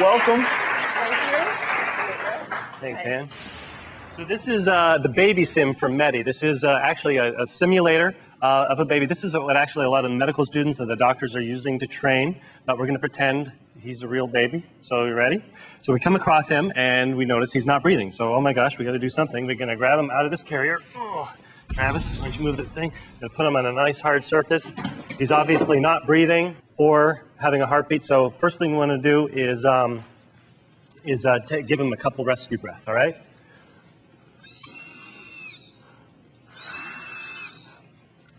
Welcome. Thank you. Thanks, Ann. So this is the baby sim from Medi. This is actually a simulator of a baby. This is what actually a lot of medical students and the doctors are using to train, but we're going to pretend he's a real baby. So you ready? So we come across him and we notice he's not breathing. So, oh my gosh, we got to do something. We're going to grab him out of this carrier. Oh, Travis, why don't you move the thing? Going to put him on a nice hard surface. He's obviously not breathing or having a heartbeat. So first thing we want to do is give him a couple rescue breaths, all right?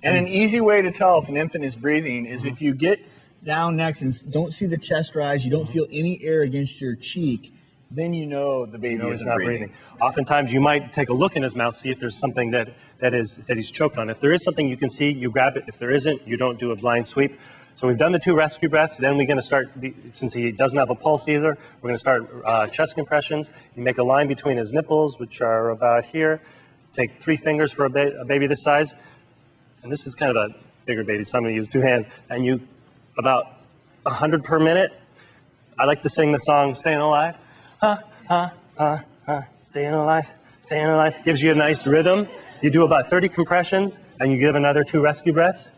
And an easy way to tell if an infant is breathing is if you get down next and don't see the chest rise, you don't feel any air against your cheek, then you know the baby is not breathing. Oftentimes you might take a look in his mouth, see if there's something that he's choked on. If there is something you can see, you grab it. If there isn't, you don't do a blind sweep. So we've done the 2 rescue breaths. Then we're going to start, since he doesn't have a pulse either, we're going to start chest compressions. You make a line between his nipples, which are about here. Take 3 fingers for a baby this size. And this is kind of a bigger baby, so I'm going to use 2 hands. And you, about 100 per minute. I like to sing the song, Staying Alive. Staying alive, staying alive. Gives you a nice rhythm. You do about 30 compressions, and you give another 2 rescue breaths.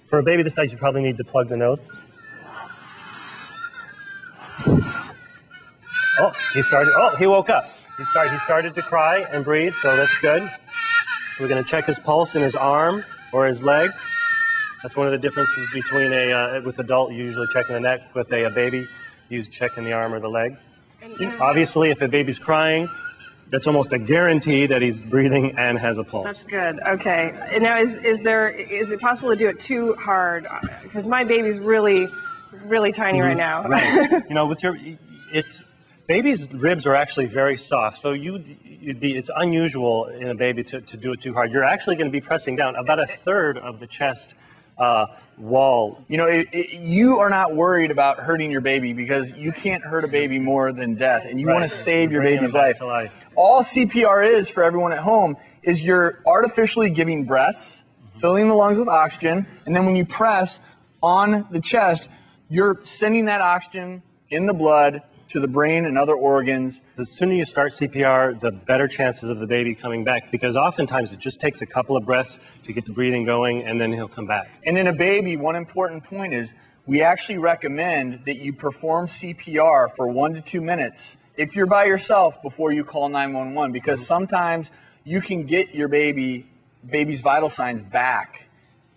For a baby this size, you probably need to plug the nose. Oh, he woke up. He started to cry and breathe, so that's good. We're going to check his pulse in his arm or his leg. That's one of the differences between with adult, you usually checking the neck. With a baby, you checking the arm or the leg. Obviously, if a baby's crying, that's almost a guarantee that he's breathing and has a pulse. That's good. Okay. Now, is it possible to do it too hard? Because my baby's really tiny right now. Right. You know, baby's ribs are actually very soft, so it's unusual in a baby to do it too hard. You're actually going to be pressing down about 1/3 of the chest wall. You know, you are not worried about hurting your baby because you can't hurt a baby more than death, and you want to save your baby's life. All CPR is for everyone at home is you're artificially giving breaths, filling the lungs with oxygen, and then when you press on the chest, you're sending that oxygen in the blood to the brain and other organs. The sooner you start CPR, the better chances of the baby coming back, because oftentimes it just takes a couple of breaths to get the breathing going, and then he'll come back. And in a baby, one important point is we actually recommend that you perform CPR for 1 to 2 minutes if you're by yourself before you call 911, because sometimes you can get your baby's vital signs back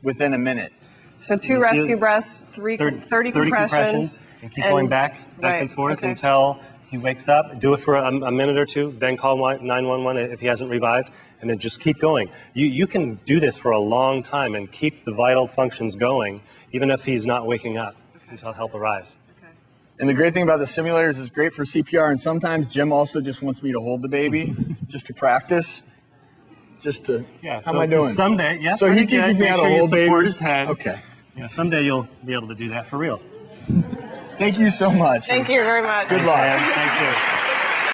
within a minute. So 2 rescue breaths, 30 compressions. And keep going back and forth until he wakes up. Do it for a minute or 2, then call 911 if he hasn't revived, and then just keep going. You can do this for a long time and keep the vital functions going, even if he's not waking up until help arrives. Okay. And the great thing about the simulators is it's great for CPR, and sometimes Jim also just wants me to hold the baby just to practice. How am I doing? Someday, yeah. So he teaches me how to hold baby. His head. Okay. Yeah, someday you'll be able to do that for real. Thank you so much. Thank you very much. Good luck. Thank you.